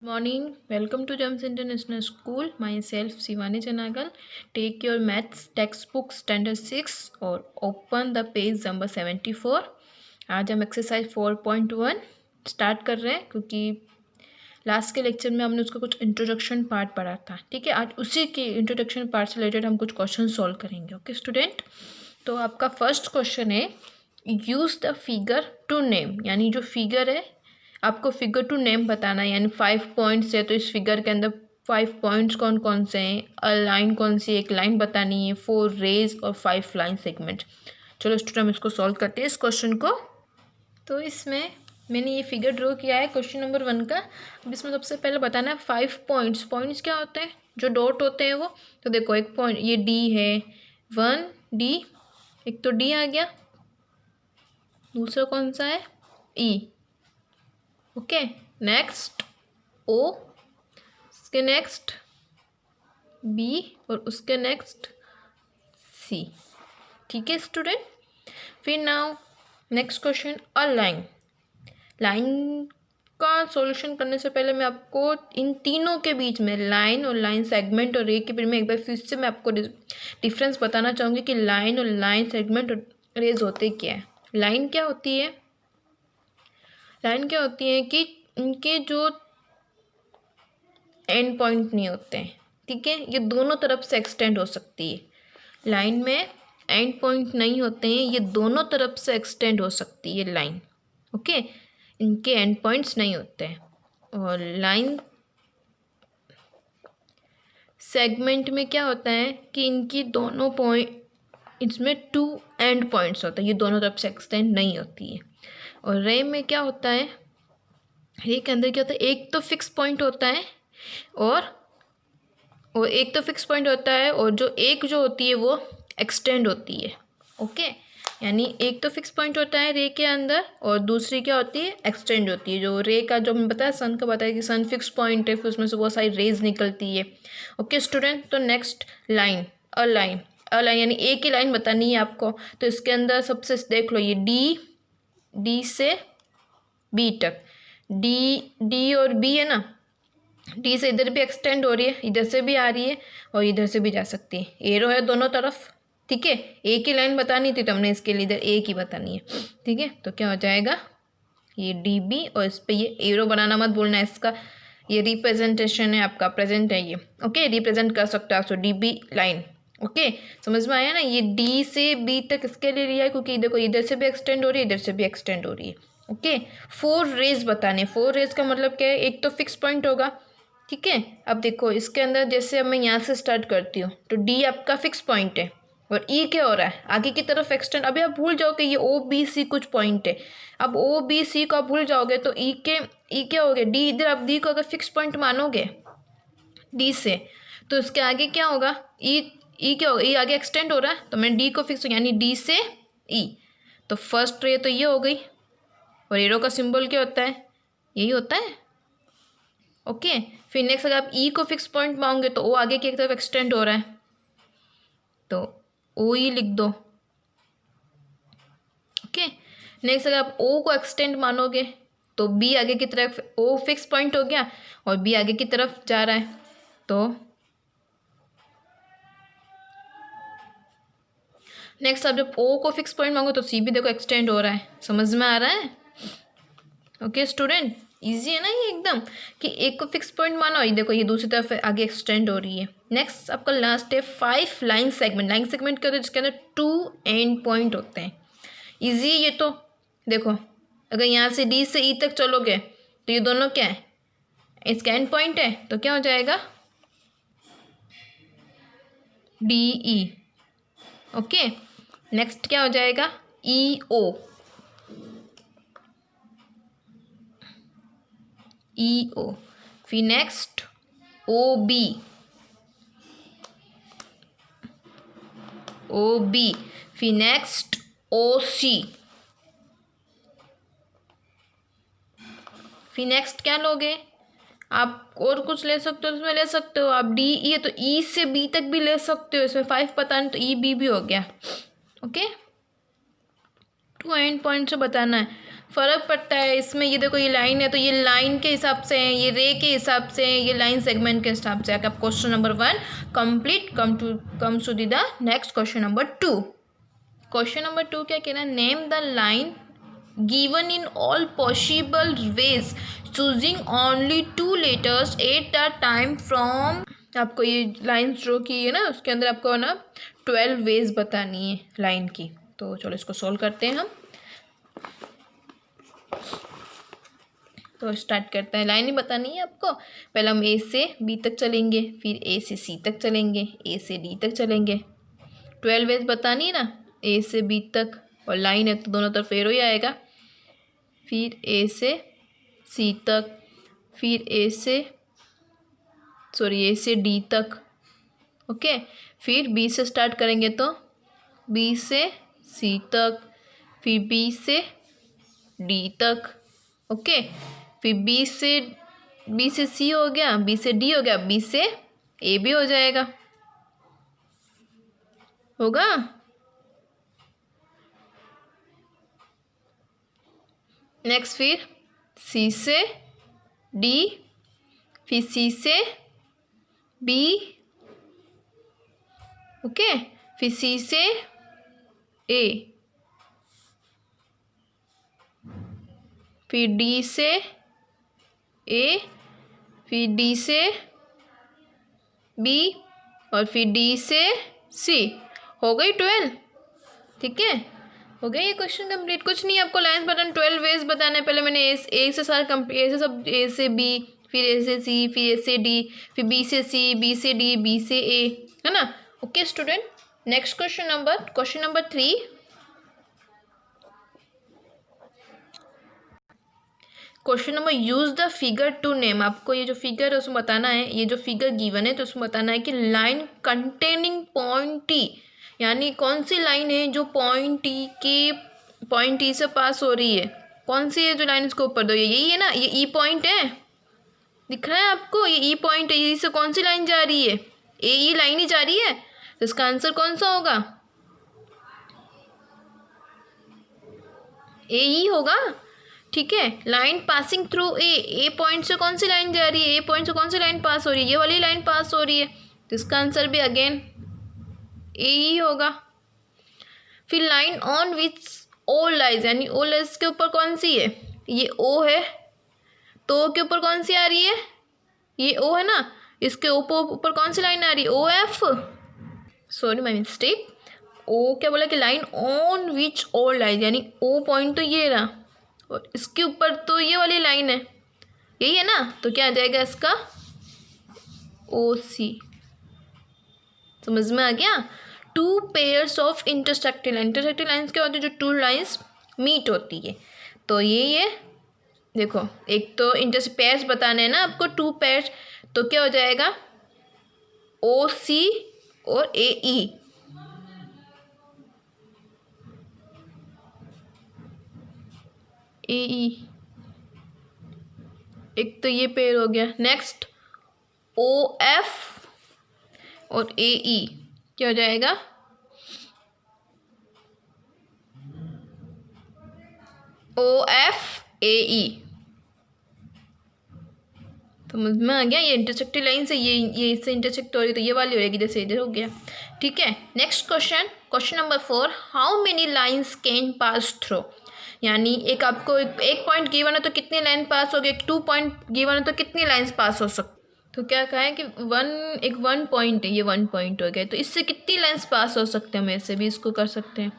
Morning, welcome to Gems International School. Myself Shivani Janagal. Take your maths textbook standard 6 और open the page number 74. आज हम exercise 4.1 start कर रहे हैं क्योंकि लास्ट के लेक्चर में हमने उसका कुछ इंट्रोडक्शन पार्ट पढ़ा था। ठीक है, आज उसी के इंट्रोडक्शन पार्ट से रिलेटेड हम कुछ क्वेश्चन सॉल्व करेंगे। ओके स्टूडेंट, तो आपका फर्स्ट क्वेश्चन है use the figure to name, यानी जो फिगर है आपको फिगर टू नेम बताना है। यानी 5 पॉइंट्स है तो इस फिगर के अंदर 5 पॉइंट्स कौन कौन से हैं, लाइन कौन सी, एक लाइन बतानी है, 4 रेज और 5 लाइन सेगमेंट। चलो स्टूडेंट हम इसको सॉल्व करते हैं इस क्वेश्चन को। तो इसमें मैंने ये फिगर ड्रॉ किया है क्वेश्चन नंबर 1 का। अब इसमें सबसे पहले बताना है 5 पॉइंट्स। पॉइंट्स क्या होते हैं? जो डॉट होते हैं वो। तो देखो एक पॉइंट ये डी है, 1 डी, एक तो डी आ गया, दूसरा कौन सा है? ई। ओके, नेक्स्ट ओ, उसके नेक्स्ट बी और उसके नेक्स्ट सी। ठीक है स्टूडेंट, फिर now next question a line. Line का सॉल्यूशन करने से पहले मैं आपको इन तीनों के बीच में लाइन और लाइन सेगमेंट और रे के बीच में एक बार फिर से मैं आपको डिफरेंस बताना चाहूँगी कि लाइन और लाइन सेगमेंट और रेज होते क्या है। लाइन क्या होती है? लाइन क्या होती है कि इनके जो एंड पॉइंट नहीं होते हैं। ठीक है, ये दोनों तरफ से एक्सटेंड हो सकती है। लाइन में एंड पॉइंट नहीं होते हैं, ये दोनों तरफ से एक्सटेंड हो सकती है लाइन। ओके, इनके एंड पॉइंट्स नहीं होते हैं। और लाइन सेगमेंट में क्या होता है कि इनकी दोनों पॉइंट, इसमें 2 एंड पॉइंट्स होते हैं, ये दोनों तरफ से एक्सटेंड नहीं होती है। और रे में क्या होता है? रे के अंदर क्या होता है? एक तो फिक्स पॉइंट होता है और एक तो फिक्स पॉइंट होता है और जो एक जो होती है वो एक्सटेंड होती है। ओके, यानी एक तो फिक्स पॉइंट होता है रे के अंदर और दूसरी क्या होती है? एक्सटेंड होती है। जो रे का जो हमें बताया सन का बताया कि सन फिक्स पॉइंट है, फिर उसमें से बहुत सारी रेज निकलती है। ओके स्टूडेंट, तो next line a line. A line यानी एक ही लाइन बतानी है आपको। तो इसके अंदर सबसे देख लो, ये डी से बी तक, डी और बी है ना, डी से इधर भी एक्सटेंड हो रही है, इधर से भी आ रही है और इधर से भी जा सकती है। एरो है दोनों तरफ। ठीक है, एक ही लाइन बतानी थी तो हमने इसके लिए इधर एक ही बतानी है। ठीक है, तो क्या हो जाएगा? ये डी बी और इस पर ये एरो बनाना मत भूलना है, इसका ये रिप्रेजेंटेशन है आपका, प्रेजेंट है ये। ओके, रिप्रेजेंट कर सकते हो आप। सो डी बी लाइन। ओके, समझ में आया ना? ये डी से बी तक इसके लिए लिया है क्योंकि देखो इधर से भी एक्सटेंड हो रही है, इधर से भी एक्सटेंड हो रही है। ओके, 4 रेज बताने। 4 रेज का मतलब क्या है? एक तो फिक्स पॉइंट होगा। ठीक है, अब देखो इसके अंदर जैसे अब मैं यहाँ से स्टार्ट करती हूँ तो डी आपका फिक्स पॉइंट है और ई क्या हो रहा है? आगे की तरफ एक्सटेंड। अभी आप भूल जाओ कि ये ओ बी सी कुछ पॉइंट है। अब ओ बी सी को आप भूल जाओगे तो ई क्या हो गया? डी। इधर आप डी को अगर फिक्स पॉइंट मानोगे डी से तो इसके आगे क्या होगा? ई क्या होगा? ई आगे एक्सटेंड हो रहा है तो मैं डी को फिक्स, यानी डी से ई। तो फर्स्ट रे तो ये हो गई और एरो का सिंबल क्या होता है? यही होता है। ओके, फिर नेक्स्ट अगर आप ई को फिक्स पॉइंट मांगोगे तो ओ आगे की एक तरफ एक्सटेंड हो रहा है तो ओ ई लिख दो। ओके, नेक्स्ट अगर आप ओ को एक्सटेंड मानोगे तो बी आगे की तरफ, ओ फिक्स पॉइंट हो गया और बी आगे की तरफ जा रहा है तो नेक्स्ट आप जब ओ को फिक्स पॉइंट मांगो तो सी भी देखो एक्सटेंड हो रहा है। समझ में आ रहा है? ओके स्टूडेंट, इजी है ना ये एकदम, कि एक को फिक्स पॉइंट मानो, ये देखो ये दूसरी तरफ आगे एक्सटेंड हो रही है। नेक्स्ट आपका लास्ट है 5 लाइन सेगमेंट। लाइन सेगमेंट क्या होता है? जिसके अंदर 2 एंड पॉइंट होते हैं। इजी ये तो देखो, अगर यहाँ से डी से ई तक चलोगे तो ये दोनों क्या है? इसका एंड पॉइंट है तो क्या हो जाएगा? D E. ओके, नेक्स्ट क्या हो जाएगा? ई ओ। ई ओ, फिर next O B, O B, फिर नेक्स्ट ओ सी, फिर नेक्स्ट क्या लोगे आप? और कुछ ले सकते हो, इसमें ले सकते हो आप डी ई है तो ई से बी तक भी ले सकते हो। इसमें 5 पता नहीं तो ई बी भी हो गया। ओके, 2 एंड पॉइंट से बताना है फ़र्क पड़ता है इसमें। ये देखो ये लाइन है तो ये लाइन के हिसाब से है, ये रे के हिसाब से है, ये लाइन सेगमेंट के हिसाब से है। आप question number 1 complete. Comes to the next question number 2। Question number 2 क्या कहना है, name the line given in all possible ways choosing only 2 letters at the time from. आपको ये लाइन्स ड्रॉ की है ना, उसके अंदर आपको ना 12 वेज बतानी है लाइन की। तो चलो इसको सॉल्व करते हैं हम। तो स्टार्ट करते हैं। लाइन ही बतानी है आपको। पहले हम ए से बी तक चलेंगे, फिर ए से सी तक चलेंगे, ए से डी तक चलेंगे। 12 वेज बतानी है ना, ए से बी तक, और लाइन है तो दोनों तरफ एरो ही आएगा। फिर ए से सी तक, फिर ए से डी तक। ओके, फिर बी से स्टार्ट करेंगे तो बी से सी तक, फिर बी से डी तक। ओके, फिर बी से सी हो गया, बी से डी हो गया, बी से ए भी हो जाएगा, होगा। नेक्स्ट फिर सी से डी, फिर सी से बी। ओके, फिर सी से ए, फिर डी से ए, फिर डी से बी, और फिर डी से सी। हो गई 12। ठीक है, हो गया ये क्वेश्चन कंप्लीट। कुछ नहीं, आपको लाइन्स बटन 12 वेज बताना है। पहले मैंने ए से सारा कंप्लीट, ए से सब, ए से बी, फिर ए से सी, फिर ए से डी, फिर बी से सी, बी से डी, बी से ए, है ना। Okay student, next question number 3। Question number use the figure to name. आपको ये जो फिगर है उसमें बताना है, ये जो फिगर गिवन है तो उसमें बताना है कि लाइन कंटेनिंग पॉइंट टी, यानी कौन सी लाइन है जो पॉइंट टी से पास हो रही है। कौन सी है जो लाइन इसको ऊपर दो, यही है ना, ये ई पॉइंट है, दिख रहा है आपको, ये ई पॉइंट है। यही से कौन सी लाइन जा रही है, ए ई लाइन ही जा रही है। तो इसका आंसर कौन सा होगा, ए ई होगा। ठीक है, line passing through a point से कौन सी लाइन जा रही है, ए पॉइंट से कौन सी लाइन पास हो रही है, ये वाली लाइन पास हो रही है। तो इसका आंसर भी अगेन ए ही होगा। फिर line on which O lies, यानी ओ लाइज के ऊपर कौन सी है, ये ओ है, तो ओ के ऊपर कौन सी आ रही है, ये ओ है ना, इसके ऊपर कौन सी लाइन आ रही है, O F, sorry my mistake. O क्या बोला कि line on which O lies, यानी ओ पॉइंट तो ये रहा, और इसके ऊपर तो ये वाली लाइन है, यही है ना। तो क्या आ जाएगा इसका, ओ सी। समझ में आ गया। 2 pairs of intersecting line, intersecting lines क्या होती है, जो 2 लाइन्स मीट होती है। तो ये देखो, एक तो पेयर्स बताने हैं ना आपको, 2 पेयर्स, तो क्या हो जाएगा, ओ सी और ए ई। ए ई, एक तो ये पेयर हो गया। नेक्स्ट ओ एफ और ए ई, क्या हो जाएगा, ओ एफ ए ई। समझ में आ गया। ये इंटरसेक्टिव लाइन से ये इससे इंटरसेक्ट हो रही, तो ये वाली हो जाएगी, जैसे इधर हो गया। ठीक है, next question number 4, how many lines can pass through, यानी एक आपको एक पॉइंट गिवन है तो कितनी लाइन पास होगी, 2 पॉइंट गिवन है तो कितनी लाइन्स पास हो सकती। तो क्या कहा है कि 1 पॉइंट है, ये 1 पॉइंट हो गया, तो इससे कितनी लाइन्स पास हो सकते हैं। हम ऐसे भी इसको कर सकते हैं,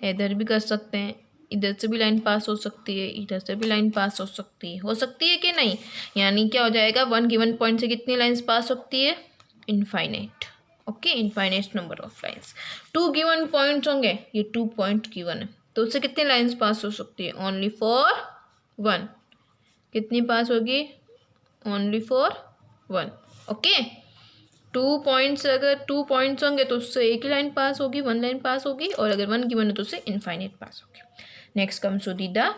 इधर भी कर सकते हैं, इधर से भी लाइन पास हो सकती है, इधर से भी लाइन पास हो सकती है कि नहीं। यानी क्या हो जाएगा, 1 गिवन पॉइंट से कितनी लाइन्स पास होती है, infinite. Okay, infinite number of lines. 2 given points होंगे, ये 2 पॉइंट गिवन है, तो उससे कितनी लाइन्स पास हो सकती है, ओनली फॉर 1। कितनी पास होगी, ओनली फॉर 1। ओके, 2 पॉइंट्स, अगर 2 पॉइंट्स होंगे तो उससे एक ही लाइन पास होगी, 1 लाइन पास होगी, और अगर 1 गिवन है तो उससे इनफाइनाइट पास होगी। Next comes to the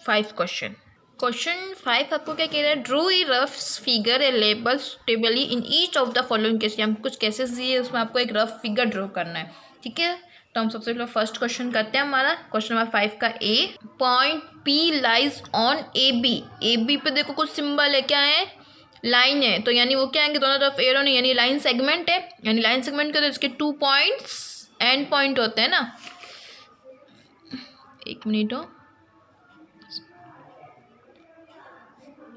5 question. Question 5 आपको क्या कह रहा है, draw a rough figure a label suitably in each of the following case. हम कुछ केसेस दिए, उसमें आपको एक रफ फिगर ड्रॉ करना है। ठीक है, तो हम सबसे पहले फर्स्ट क्वेश्चन करते हैं हमारा क्वेश्चन नंबर 5 का A. Point P lies on A B. A B पे देखो कुछ सिंबल है, क्या है, लाइन है, तो यानी वो क्या आएंगे, दोनों तरफ एरो नहीं, यानी लाइन सेगमेंट है। यानी लाइन सेगमेंट के तो इसके 2 पॉइंट्स एंड पॉइंट होते हैं ना। एक मिनट हो,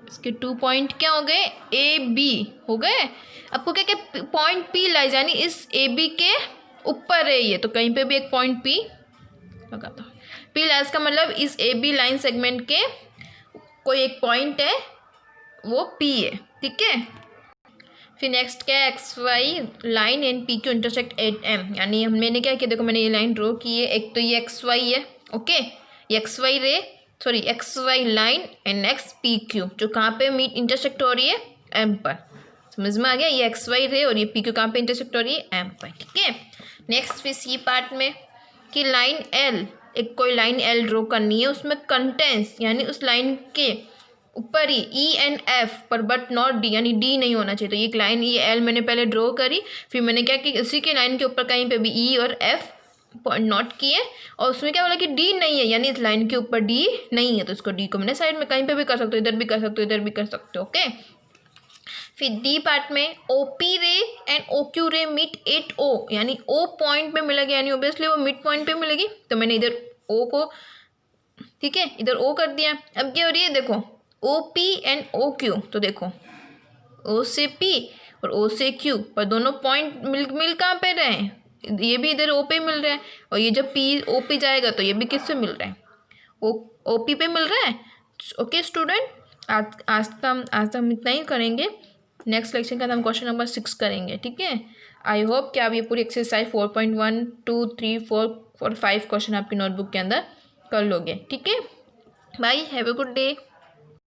इसके 2 पॉइंट क्या हो गए, ए बी हो गए। आपको क्या क्या पॉइंट पी लाइज, यानी इस ए बी के ऊपर है ये, तो कहीं पे भी एक पॉइंट पी लगाता। पी लाइज का मतलब इस ए बी लाइन सेगमेंट के कोई एक पॉइंट है, वो पी है, ठीक है। फिर नेक्स्ट क्या है, X Y line and P Q intersect at M. यानी मैंने क्या किया, देखो मैंने ये लाइन ड्रॉ की है, एक तो ये एक्स वाई है, ओके, ये X Y ray sorry X Y line and next P Q, जो कहाँ पे मीट इंटरसेक्ट हो रही है, एम पर। समझ में आ गया, ये एक्स वाई रे और ये पी क्यू कहाँ पे इंटरसेक्ट हो रही है, एम पर, ठीक है। नेक्स्ट फिर सी पार्ट में कि लाइन एल, एक कोई लाइन एल ड्रॉ करनी है, उसमें कंटेंट्स यानी उस लाइन के ऊपर ही ई एंड एफ पर बट नॉट डी, यानी डी नहीं होना चाहिए। तो ये लाइन ये एल मैंने पहले ड्रॉ करी, फिर मैंने क्या कि उसी के लाइन के ऊपर कहीं पे भी ई और एफ पॉइंट नोट किए, और उसमें क्या बोला कि डी नहीं है, यानी इस लाइन के ऊपर डी नहीं है, तो इसको डी को मैंने साइड में कहीं पे भी कर सकते हो, इधर भी कर सकते हो, इधर भी कर सकते हो, ओके। फिर डी पार्ट में ओ पी रे एंड ओ क्यू रे मीट एट ओ, यानी ओ पॉइंट पे मिलेगी, यानी ओबियसली वो मिड पॉइंट पे मिलेगी, तो मैंने इधर ओ को, ठीक है, इधर ओ कर दिया। अब क्या हो रही है, देखो O P and O Q, तो देखो ओ से पी और ओ से क्यू पर दोनों पॉइंट मिल कहाँ पे रहे हैं, ये भी इधर ओ पे मिल रहा है, और ये जब पी ओ पी जाएगा तो ये भी किससे मिल रहा है, ओ पी पे मिल रहा है। ओके स्टूडेंट, आज हम इतना ही करेंगे। नेक्स्ट लेक्चर का हम क्वेश्चन नंबर 6 करेंगे, ठीक है। आई होप कि आप ये पूरी एक्सरसाइज 4.1 2 3 4 और 5 क्वेश्चन आपकी नोटबुक के अंदर कर लोगे, ठीक है। Bye, have a good day.